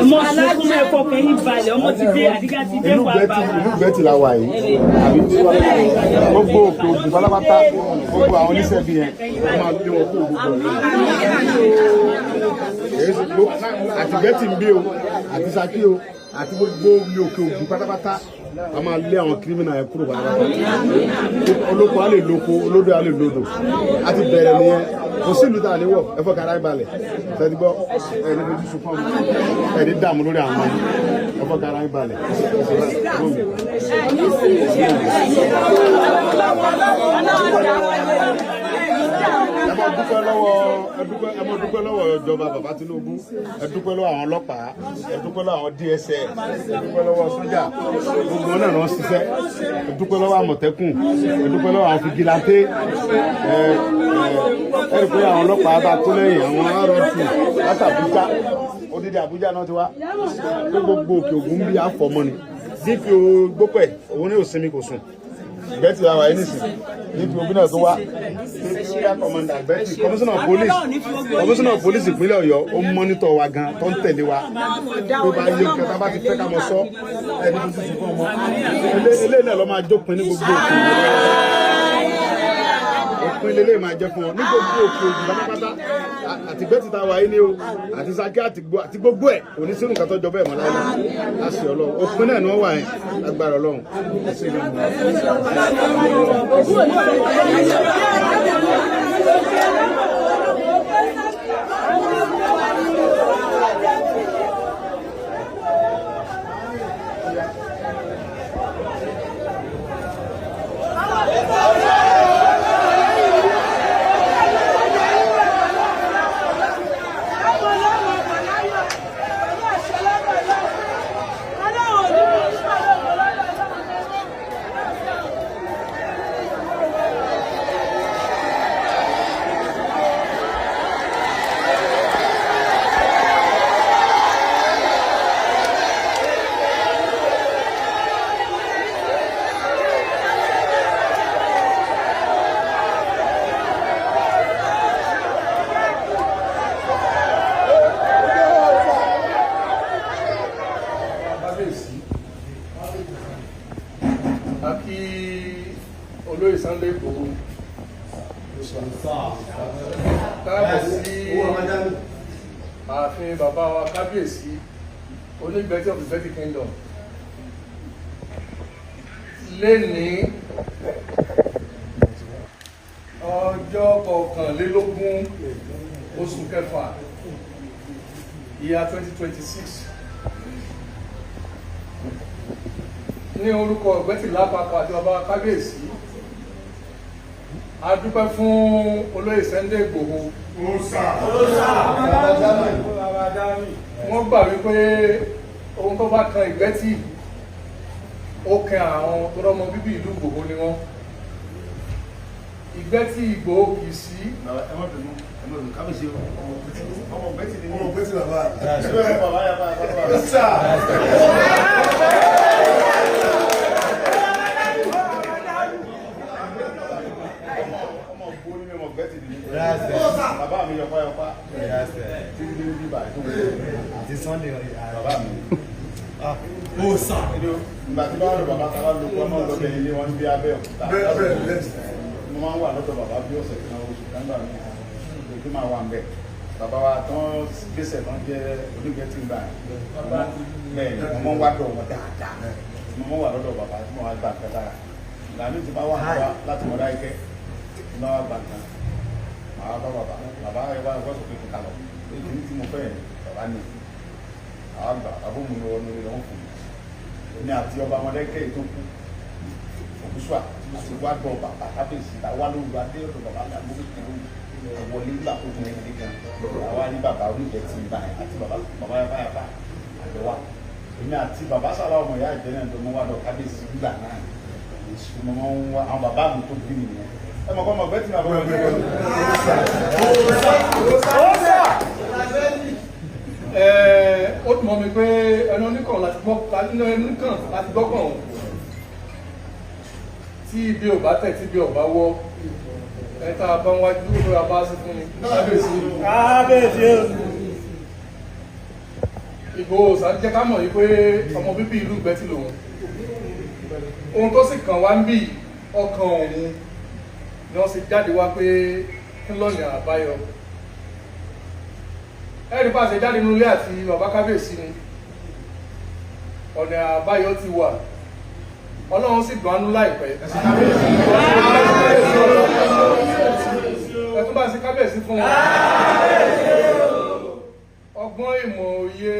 Ọmọ aláàjì ẹ̀kọ́ kẹ́yìn balẹ̀ ọmọ ti dé àdígá ti dé wà bá. Ìlú Bẹ́tì la wà yìí. Àbí gbogbo òkè òkè pátápátá gbogbo àwọn oníṣẹ́ bí yẹn wọ́n máa gbé wọn kó gbogbo àti Bẹ́tì ń bí o àti Ṣakí o àti gbogbo ilé òkè òkè pátápátá a máa lé àwọn kírímìnà yẹn kúrò pátápátá. Olóko á lè lóko olódò á lè lódò a ti bẹ̀rẹ̀ nìyẹn. Kò sí ìlú tá a lè wọ̀ ẹ fọ́ kára ìbalẹ̀ ṣẹ́ni gbọ́ ẹni fojú sùn fún mi ẹni dààmú lórí àwọn ọmọ ẹ fọ́ kára ìbalẹ̀. Ẹ mọ dúpẹ́ lọ́wọ́ ìjọba bàbá Tinubu, ẹ dúpẹ́ lọ́wọ́ àwọn ọlọ́pàá, ẹ dúpẹ́ lọ́wọ́ àwọn DSS, ẹ dúpẹ́ lọ́wọ́ sójà, gbogbo náà ló ń ṣiṣẹ́, ẹ dúpẹ́ lọ́wọ́ Àmọ̀tẹ́kùn, ẹ dúpẹ́ lọ́wọ́ àwọn fìgìláńtẹ́, ẹ rí pé àwọn ọlọ́pàá bá tó lẹ́yìn àwọn ROT láti Àbújá, odidi Àbújá náà ti wá, pé gbogbo òkè ògùn bí àfọmọ́ ni, DPO gbópẹ̀ òun ní òsinmi kò sùn. Bẹ́tì la wà yìí nìsín níbi òbí náà tó wá area commander Bẹ́tì commissioner of police ìpínlẹ̀ Ọ̀yọ́ ó mọ́nítọ̀ wa gan tó ń tẹ̀lé wa tó bá yé kẹta bá ti fẹ́ ká mọ sọ ẹni tó ti fún ọmọ eléyìí náà lọ máa jópin ní gbogbo òkè lélẹ̀ máa jẹ́ fún ọ ní gbogbo òkè òjò pátápátá àti Bẹ́tì tá a wà yìí ni o àti Ṣakí àti gbogbo ẹ̀ òní sínú nǹkan tó jọ bẹ́ẹ̀ mọ́ láyé láti Ọlọ́run òpin náà ni wọ́n wà yẹn agbára Ọlọ́run ẹ̀sìn ìlú. Olóyè Sunday Igboho káàbọ̀ sí ààfin bàbá wa kábíyèsí Onígbẹ̀tì of the Bẹ́tì Kingdom lénìí ọjọ́ 21 oṣù kẹfà ìyá 2026 ní orúkọ Bẹ́tì lápapọ̀ àti bàbá kábíyèsí a dúpẹ́ fún Olóyè Sunday Igboho wọ́n gbà wípé ohun tó bá kan Ìgbẹ́tì ó kan àwọn tó rọ́mọ bíbí ìlú Ìgbòho ni wọ́n. Ìgbẹ́tì Ìgbòho kì í sí. Kábíyèsí ọmọ Bẹ́tì ni ọmọ Bẹ́tì bàbá bàbá mi yọpá yọpá títí dé bí báyìí àti Sunday bàbá mi. Ó sà. Ìgbà tí bá wà lọ bàbá tá a bá lo pé ọmọ lọ́bẹ̀ ilé wọn bí abẹ́ òkúta. Mo máa ń wà lọ́dọ̀ bàbá bí ọ̀sẹ̀ kan oṣù kan gbà mí kí máa wà ń bẹ̀. Bàbá wa tán gbèsè tán jẹ́ Onígbẹ̀tì gbà bẹ́ẹ̀ mo máa ń wá dọ̀ wọn dáadáa. Mo máa ń wà lọ́dọ̀ bàbá tí mo wá gbà kẹta. Ìgbà mi ti máa wà láti mọ̀dá ike tí máa wá gbà kan. Màá bá bàbá ẹ wá ẹgbẹ́ sọ̀kè kíkà lọ. Èyí tí mo fẹ́ bàbá ni. Àwọn àgbà àbómu ni wọn lórí wọn fún mi. Ní àti ọba Mọdákẹ́kẹ́ tó kú Ògúnṣúà àti wá gbọ́ bàbá kábíyèsí àwa lóru adé ọ̀dọ̀ bàbá àgbà wọlé nígbà tó tún ẹni kan àwa ní bàbá Onígbẹ̀tì báyìí àti bàbá yàbá àgbẹ̀wà èmi àti bàbá sábà ọmọ ìyá ìjẹ́ náà tó mọ́ wá lọ kábíyèsí nígbà náà mo máa ń wá àwọn bàbá mi tó bí mi nìyẹn ẹ mọ̀ kọ́ ọmọ Bẹ́tì náà bọ́ ó tún mọ́ mi pé ẹnu oníkàn láti gbọ́kàn tí tí ibi ò bá tẹ̀ tí ibi ò bá wọ́ ẹ̀ta bá ń wájú ó rà bá sí fún ni kábíyèsí Ìgbòho Òòṣà jẹ́ ká mọ̀ yí pé ọmọ bíbí ìlú Ìgbẹ́tì lòun ohun tó sì kàn wá ń bì ọkàn òun ni wọ́n sì jáde wá pé kí lọ́nà àbáyọ ẹ̀rí bá ṣe jáde nílé àti bàbá kábíyèsí ni ọ̀nà àbáyọ ti wà Ọlọ́run sì gbọ́nú láìpẹ́ ẹ̀tún bá ṣe kábíyèsí fún wọn ọgbọ́n ìmọ̀ òye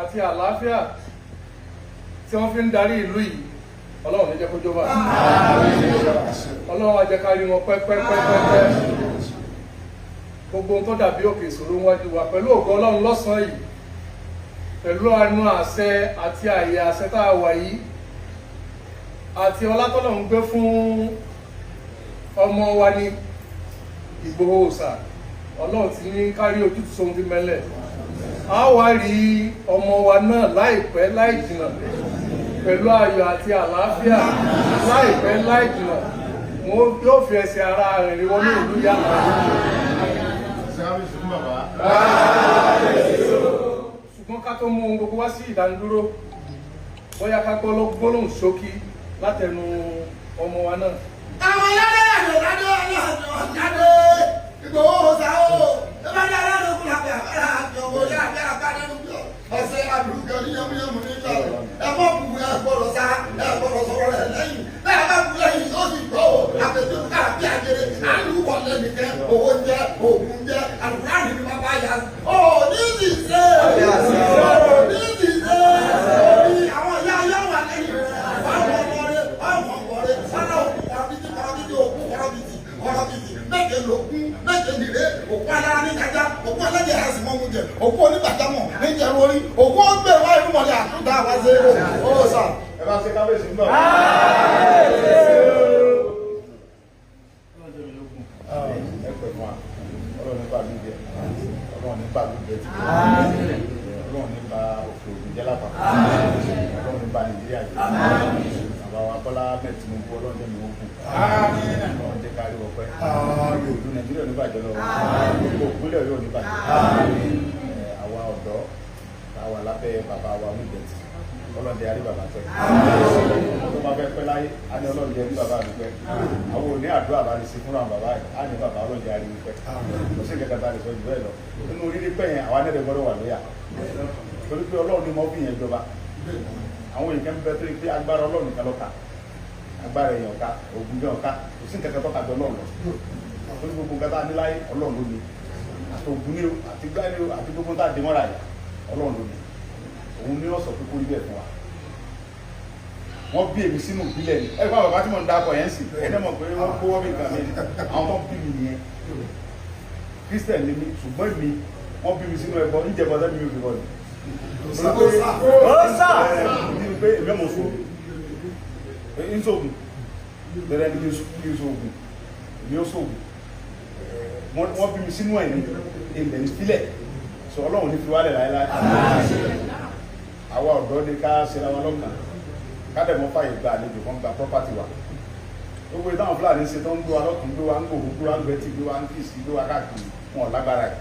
àti àlàáfíà tí wọ́n fi ń darí ìlú yìí Ọlọ́run ní jẹ́ kó jọba Ọlọ́run á jẹ́ ká rí wọn pẹ́pẹ́pẹ́pẹ́ gbogbo ohun tó dàbí òkè ìṣòro wájú wa pẹ̀lú ògo Ọlọ́run lọ́sàn-án yìí pẹ̀lú àánú àṣẹ àti àyè àṣẹ tá a wà yìí àti ọlátọ́lọ́run gbé fún ọmọ wa ní Ìgbòho Òòṣà Ọlọ́run ti ní kárí ojútùú sóhun ti mẹ́lẹ̀ a wá rí ọmọ wa náà láìpẹ́ láì jìnnà pẹ̀lú ayọ̀ àti àlàáfíà láìpẹ́ láì jìnnà wọn yóò fi ẹsẹ̀ ara rẹ̀ rí wọnú ìlú yàtọ̀ ṣùgbọ́n ká tó mú ohun gbogbo wá sí ìdánidúró bóyá ká gbólóhùn ṣókí látẹnu ọmọ wa náà. àwọn ọlọ́dẹ Ìgbòho Òòṣà o ẹ bá dá lọ́dún kúlọ̀ àbẹ̀ àbẹ̀rẹ̀ àti ọmọ orí àbẹ̀ àbẹ̀rẹ̀ ẹsẹ̀ àbúrúkọ ní yẹmúyẹmú nígbà ẹ mọ̀ bù ẹ gbọ́dọ̀ sá ẹ gbọ́dọ̀ sọ̀rọ̀ rẹ̀ lẹ́yìn bẹ́ẹ̀ bá bù lẹ́yìn ó sì gbọ́ o àbẹ̀tẹ̀ káàbí àgẹrẹ àlùkò lẹ́nìkẹ́ owó jẹ́ òògùn jẹ́ àlùkùránì ní bàbá yá o ní ti ṣe ní ti ṣe àwọn ìyá ayé wà lẹ́yìn rẹ̀ àwọn méje lógún méje nìre òkú alára ní kájá òkú alájẹ àsìmọ́ mu jẹ òkú onígbàjámọ̀ níjẹ lórí òkú ọgbẹ́ wa inú mọ̀lẹ́ àtúndà wá sí Òòṣà. ẹ bá ṣe kábíyèsí nígbà ẹ pẹ̀ fún wa Ọlọ́run nípa lóde Ọlọ́run nípa lóde ti Ọlọ́run nípa òfin ògùn jẹ́ lápapọ̀ Ọlọ́run nípa Nàìjíríà jẹ́ àbáwá Bọ́lá mẹ́tì mú bú Ọlọ́run jẹ́ mi ó kù Ọlọ́run jẹ́ kárí wọ́pẹ́ ìlú Nàìjíríà ò ní bàjẹ́ lọ́wọ́ gbogbo ìpínlẹ̀ yóò ní bàjẹ́ àwa ọ̀dọ́ àwa lábẹ́ bàbá wa Onígbẹ̀tì Ọlọ́run jẹ́ àrí bàbá pẹ́ tó bá fẹ́ pẹ́ láyé á ní Ọlọ́run jẹ́ àrí bàbá mi pẹ́ àwọn òní àdúrà bá lè ṣe fúnra bàbá á ní bàbá Ọlọ́run jẹ́ àrí mi pẹ́ kò sí nǹkan tá a lè sọ jù bẹ́ẹ̀ lọ nínú rírí pẹ́ yẹn àwa nẹ́rẹ̀ gbọ́dọ̀ wà lóyà torí pé Ọlọ́run ni mo fi yẹn jọba àwọn èèyàn ń bẹ tó pé agbára Ọlọ́run nìkan lọ́ka agbára èèyàn ọ̀ka ògùn jẹ́ ọ̀ka kò sí nǹkan tó kàjọ Ọlọ́run lọ torí gbogbo nǹkan tá a ní láyé Ọlọ́run ló ní àti ògùn ní o àti gbá ní o àti gbogbo tá a dé mọ́ra yìí Ọlọ́run ló ní òun ní ọ̀sọ̀ pé kó rí bẹ́ẹ̀ fún wa wọ́n bí èmi sínú ìbílẹ̀ ni ẹ̀ fún àwọn bàbá tí mo ń dákọ̀ yẹn sì ẹ̀dẹ́ mọ̀ pé wọ́n kó wọ́n bí nǹkan mi àwọn tó ń bí mi nìyẹn Christian ni mi ṣùgbọ́n mi wọ́n bí mi sínú ẹbọ ìjẹbọ sẹ́mi mi ò fi bọ́ ni. Òòṣà ní pé èmi ọmọ sóògùn ń sóògùn bẹ̀rẹ̀ ní kí n sóògùn èmi ó sóògùn wọ́n bí mi sínú ẹ̀ ní ilẹ̀ ní sílẹ̀ sọ Ọlọ́run ní fi wálẹ̀ láéláé àwa ọ̀dọ́ ní ká ṣe ra wọn lọ́kàn kádẹ̀mọ́ fàyè gba àlejò kan gba property wa gbogbo ìdáhùn Fúlàní ṣe tó ń gbé wa lọ́tún gbé wa ń gbòòrò gbé wa ń gbẹ́tì gbé wa ń kìsì gbé wa káàkiri fún ọ̀lágbára ẹ̀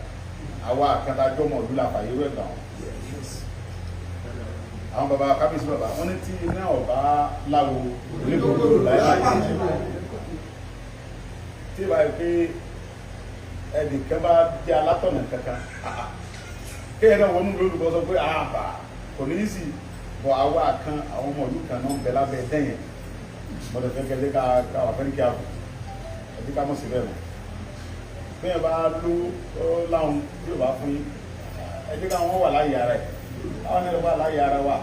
àwa àkàtàjọ́ mọ̀ ìlú làfàyè rẹ̀ gbà wọn. àwọn bàbá kábíyèsí bàbá wọn ní tí iná ọba láwo onígbòkòrò láéláé tí ìbá yìí pé ẹnìkan bá jẹ́ alátọ̀nà kankan kéèyàn náà wọnú lórúkọ sọ pé àbá kò ní í sì bọ̀ àwa kan àwọn ọmọ ìlú kan náà ń bẹ lábẹ́ dẹ́yìn mọ̀lẹ́ fẹ́ kẹ́lẹ́ ká wà fẹ́ẹ́ kí a bọ̀ ẹbí ká mọ̀ sí bẹ́ẹ̀ mọ̀ bẹ́ẹ̀ bá ló láwọn tí ò bá fún yín ẹbí ká wọ́n wà láyé ara ẹ̀ àwọn ẹni wà láyé ara wa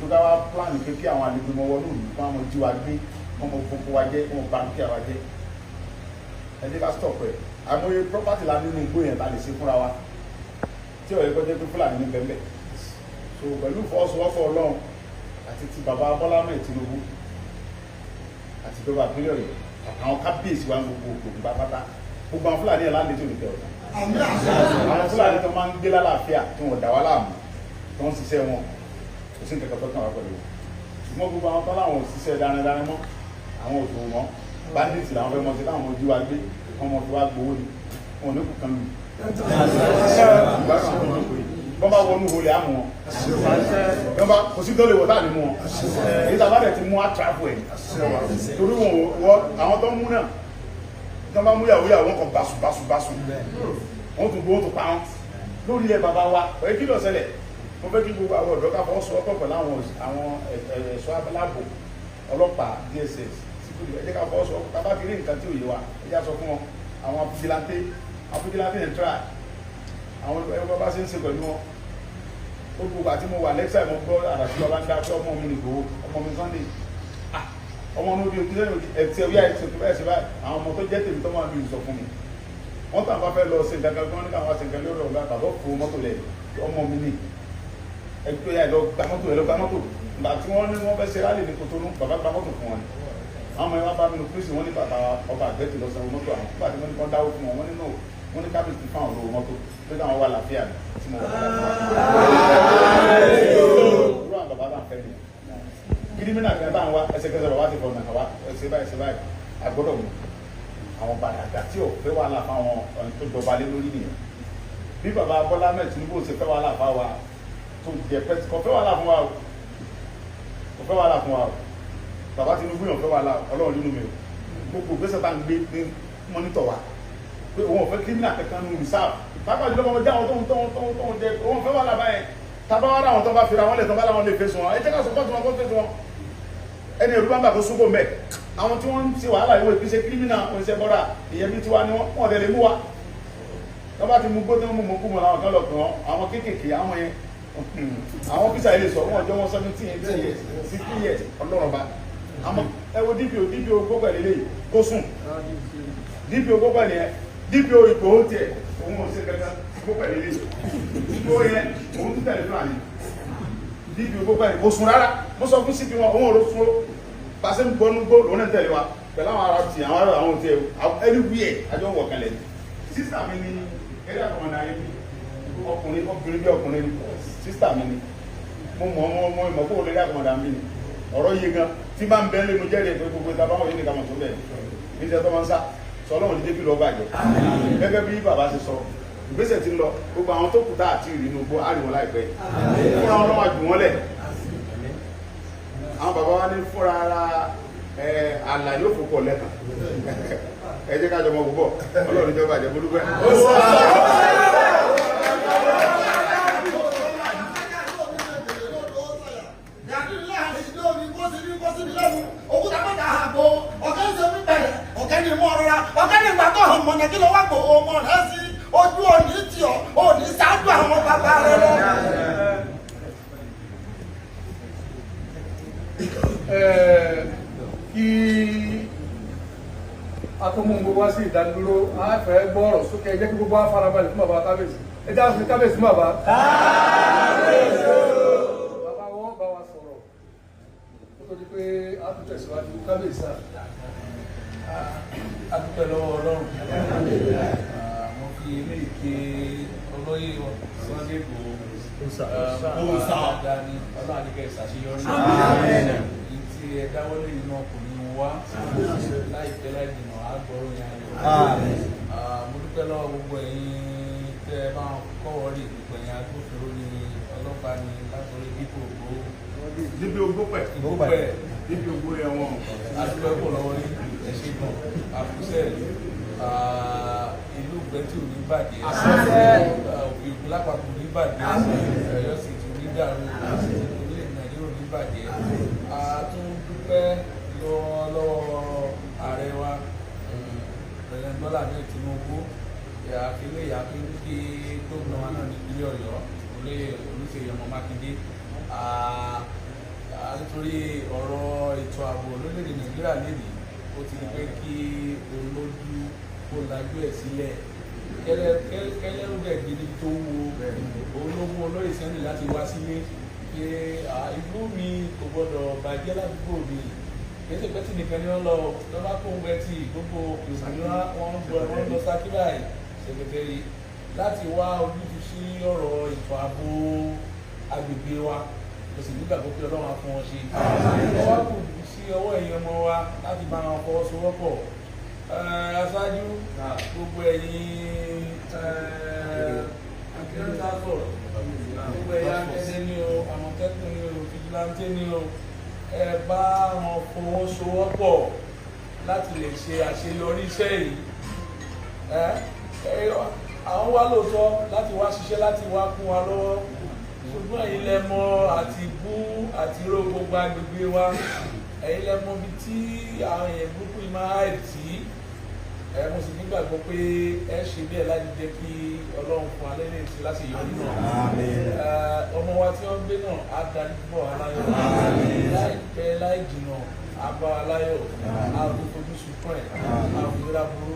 tó ká wá plan pé kí àwọn àlejò mọ wọnú ìlú fún àwọn jí wa gbé wọn mọ gbogbo wa jẹ wọn bá dúkìá wa jẹ ẹbí ká stop ẹ àmọye property la nínú igbó yẹn ta lè ṣe fúnra wa tí ọ̀rẹ́ kọjá pé Fúlàní ní bẹ́ẹ̀ bẹ́ẹ̀ so pẹ̀lú ìfọwọ́sowọ́pọ̀ Ọlọ́run àti ti bàbá Bọ́lá Ahmed Tinubu àti ìjọba ìpínlẹ̀ Ọ̀yọ́ àwọn kábíyèsí wa ń gbogbo pátá gbogbo àwọn Fúlàní ẹ̀ láǹdé tó ní tẹ̀ ọ̀dà àwọn Fúlàní tó máa ń gbé lálàáfíà tí wọ́n dà wá láàmú tó ń ṣiṣẹ́ wọn kò sí nǹkan tó kàn wá pẹ̀lú ṣùgbọ́n gbogbo àwọn tó láwọn òṣìṣẹ́ dáradára mọ́ àwọn òṣòwò mọ́ bandits làwọn fẹ́ mọ́ sí táwọn ọmọ ojú wa gbé ọmọ fi wá gbowó ni wọn ò ní kù kan lù bọ́n bá wọnú olè àmú wọn bọ́n bá kò sí tó lè wọ̀ táà ní mú wọn èyí tàbá dẹ̀ ti mú àtàkù ẹ̀ torí wọn àwọn tó mú náà tó bá mú yàwó wọn kọ báṣubáṣu wọn tún gbó tó pa wọn lórí ilẹ̀ bàbá wa pẹ̀lú kí ló ṣẹlẹ̀ mo fẹ́ kí gbogbo àwọn ọ̀dọ́ ká fọwọ́ sọ ọ́pọ̀ pẹ̀lú àwọn ẹ̀ṣọ́ aláàbò ọlọ́pàá DSS síkúrú ẹ jẹ́ ká fọwọ́ sọ ọ́pọ̀ ká bá fi rí nǹkan tí ò yé wa ẹ jẹ́ sọ fún wọn àwọn fìjìláńtè ẹ̀ tíra àwọn ẹgbẹ́ bá ṣe ń ṣe pẹ̀lú wọn ó gbogbo àti mo wà lẹ́ksà mo gbọ́ àdàtí bàbá ń dá pé ọmọ mi nìgbò ọmọ mi Sunday ọmọ ní ojú ojú lẹ́nu ẹ̀tì ẹ̀wí àìsàn tó bẹ́ẹ̀ ṣe báyìí àwọn ọmọ tó jẹ́ tèmi tó máa bí sọ fún mi wọ́n tàn bá fẹ́ lọ ṣe nǹkan kan ní káwọn ṣe nǹkan lórí ọ̀gá bàbá fún mọ́tò lẹ̀ ọmọ mi ní ẹgbẹ́ yà lọ gba mọ́tò ẹ̀ lọ gba mọ́tò ìgbà tí wọ́n ní wọ́n fẹ́ ṣe rálì ní Kòtónú bàbá gba mọ́tò fún wọn ni àwọn ọmọ ẹwà bá mi nù kírísì wọ́n ní bàbá ọba àgbẹ̀tì lọ sanwó mọ́tò àwọn nígbà tí wọ́n ní kọ́ dáwó fún wọn wọ́n ní náà wọ́n ní kábíyèsí fún àwọn olówó mọ́tò pé káwọn wà láfíà tí mo wà láfíà gírímìnà kan bá ń wá ẹsẹ̀kẹsẹ̀ bàbá ti fọ̀nà àwa ẹsẹ̀ báyìí agbọ́dọ̀ mú àwọn gbàdàgbà tí ò fẹ́ wà láfa àwọn ọ̀nà tó jọba lé lórí nìyẹn bí bàbá Bọ́lá mẹ́ẹ̀ Tinubu ṣe fẹ́ wà láfa wa tó jẹ pẹ́tì kò fẹ́ wà láfa wa o kò fẹ́ wà láfa wa o bàbá Tinubu yàn fẹ́ wà láfa Ọlọ́run nínú mi o gbogbo gbèsè tá à ń gbé ní mọ́nítọ̀ wa pé òun ò fẹ́ gírímìnà kankan nù rìsáàbù pápá jùlọ ọmọ jẹ́ àwọn tó ń jẹ òun fẹ́ wà láfa yẹn tabawa láwọn tó bá fira wọn lè tán bá láwọn lè fèsì wọn ẹ jẹ́ ká sọ fọ́tún wọn kó fèsì wọn ẹni ẹ̀rú bá ń bà kó súnbò mẹ́ àwọn tí wọ́n ń ṣe wàhálà ìwé ìpínṣẹ́ kírímìnà oníṣẹ́ bọ́dà ìyẹn bí tiwa ni wọ́n tẹ̀lé mú wa tó bá ti mú gbó tó ń mú mú kú mọ́ làwọn kan lọ kàn án àwọn kéékèèké àwọn yẹn àwọn písà ilé sọ wọn jọ wọn 17 years 16 years ọlọ́run bá àmọ́ ẹ wo DPO gbogbo ẹ̀ lélẹ́yìí kó sùn DPO gbogbo ẹ̀ nìyẹn DPO Ìgbòho tiẹ̀ òun ò ṣe kankan gbogbo ẹ̀ lélẹ́yìí gbogbo yẹn òun tún tẹ̀lé fúlàní bíbí gbogbo ẹ̀ kò sùn rárá mo sọ fún síbi wọn òun ò ló fún pàṣẹ ń gbọ́nú gbó lónà tẹ̀lé wa pẹ̀lú àwọn ará ti àwọn ará àwọn tiẹ̀ ẹni wíyẹ̀ àjọ wọ̀ kalẹ̀ sísítà mi ni eré àkọ́mọ̀dá yẹn ọkùnrin obìnrin bí ọkùnrin ni sísítà mi ni mo mọ̀ ìmọ̀ kó lórí àkọ́mọ̀dá mi ni ọ̀rọ̀ yìí gan tí máa ń bẹ́ lé mo jẹ́rìí pé gbogbo ìta báwọn yìí nìkan mọ̀ tó bẹ̀ ní ìṣẹ́ tó máa ń sá sọ ọlọ́run ní débi lọ bàjẹ́ gẹ́gẹ́ bí bàbá ti sọ ìgbésẹ̀ ti ń lọ gbogbo àwọn tó kù tá àti ìrìnà gbó àríwọ̀n láìpẹ́ fúnra wọn lọ́wọ́ jù wọ́n lẹ̀ àwọn bàbá wa ní fúnra ara àlà yóò fò pọ̀ lẹ́kàn ẹ jẹ́ ká jọ mọ púpọ̀ ọlọ́run jọba àjẹ́ bolúgbẹ́. ọ̀kẹ́ni mọ́ ọ̀rọ̀ ra ọ̀kẹ́ni ìgbà tó hàn mọ̀nà kí ló wá gbò ọmọ rẹ̀ sí ojú òní tí ọ òní ṣáájú àwọn bàbá rẹ lọ. Kí atọ́mú gbogbo wá sí ìdánidúró a fẹ́ gbọ́ ọ̀rọ̀ sókè ẹ jẹ́ kí gbogbo wa farabalẹ̀ fún bàbá kábíyèsí ẹ jẹ́ àfihàn kábíyèsí fún bàbá. Bàbá wọn bá wa sọ̀rọ̀ ó tó di pé a tún tẹ̀síwájú kábíyèsí náà. A dúpẹ́ lọ́wọ́ Ọlọ́run mo fi eléyìí ké olóyè Sunday Igboho dáadáa ní Ọlọ́run àdìgẹ́ ìṣàṣeyọrí yìí tí ẹ dáwọ́lé inú ọkùnrin wá láìpẹ́ láì jìnnà àgbọ̀rọ̀ yẹn ayọ̀ mo dúpẹ́ lọ́wọ́ gbogbo ẹ̀yin tẹ́ ẹ bá kọ́wọ́ rí gbogbo ẹ̀yin agbófinró ní ọlọ́pàá ní látọ̀rí dípò ògbó níbi ogbó pẹ̀ níbi ogbó yẹn wọn adúpẹ́ pọ̀ lọ́wọ́ ní ẹ̀ṣẹ̀ gan àkúṣẹ́ ìlú gbẹ́tì ò ní bàjẹ́ òkè òkú lápapọ̀ ní bàjẹ́ Ọ̀yọ́ sì ti ní dàrú orílẹ̀ Nàìjíríà ò ní bàjẹ́ a tún dúpẹ́ lọ́wọ́ ààrẹ wa President Bọ́lá Ahmed Tinubu àfilé àfihàn kí gómìnà wa náà ní ìpínlẹ̀ Ọ̀yọ́ Olúṣèyí ọmọ Mákindé nítorí ọ̀rọ̀ ètò ààbò lórílẹ̀-èdè Nàìjíríà lèdè ó ti di pé kí olójú kó lajú ẹ̀ sílẹ̀ kẹ́lẹ́ ó dẹ̀ gidi tó wo olówó olóyè sẹ́ni láti wá sílé pé ìlú mi kò gbọ́dọ̀ bàjẹ́ ládùúgbò mi kẹ́sẹ̀ pẹ́tì nìkan ni wọ́n lọ lọ́ba kó ń gbẹ́tì gbogbo ìsìnkú wọn lọ sákíláì ṣèkẹtẹ́rì láti wá ojútùú sí ọ̀rọ̀ ètò ààbò agbègbè wa mo sì nígbàgbọ́ pé Ọlọ́run á fún wọn ṣe. Wọ́n wá kù sí ọwọ́ ẹ̀yin ọmọ wa láti bá wọn fọwọ́sowọ́pọ̀. Aṣáájú gbogbo ẹ̀yin akẹ́rẹ́sàtọ̀ gbogbo ẹ̀yin akẹ́sẹ́ ní o Àmọ̀tẹ́kùn ní o fìjìláńtẹ́ ní o ẹ bá wọn fọwọ́sowọ́pọ̀ láti lè ṣe àṣeyọrí iṣẹ́ yìí. Àwọn wá lóòótọ́ láti wá ṣiṣẹ́ láti wá kún wa lọ́wọ́ ṣùgbọ́n ẹ̀yin lẹ mọ̀ àti bú àti ró gbogbo agbègbè wa ẹ̀yin lẹ mọ̀ bí tí àwọn èèyàn burúkú yìí máa àìtí mo sì nígbàgbọ́ pé ẹ ṣe bẹ́ẹ̀ láti jẹ́ kí Ọlọ́run fún alẹ́ lè ti láti yọrí náà ọmọ wa tí wọ́n gbé náà á darí bọ̀ aláyọ̀ láìpẹ́ láì jìnnà á bá aláyọ̀ á fi fojú sunkún ẹ̀ á fi rírà burú.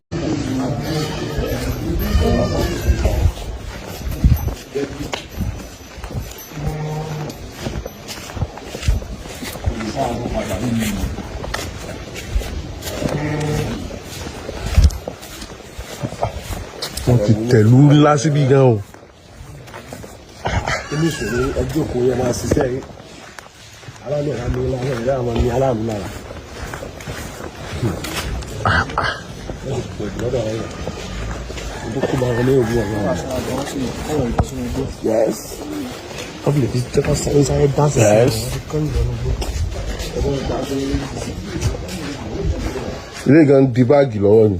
Wọ́n ti tẹ̀lú ńlá síbí gan o. Inú ìṣòro ẹjọ́ kò yẹ máa ṣiṣẹ́ rí. Aláàlú ọ̀rá mi ńlá náà ìdá àwọn ní aláàmú lára. Wọ́n ti pọ̀ jù lọ́dọ̀ ọ̀rẹ́ rẹ̀. Ojú kó máa wọlé ògùn ọ̀gá rẹ̀. Yes. Wọ́n fi lè fi jẹ́ ká sáré dá sí ilé gan di báàgì lọ́wọ́ ni.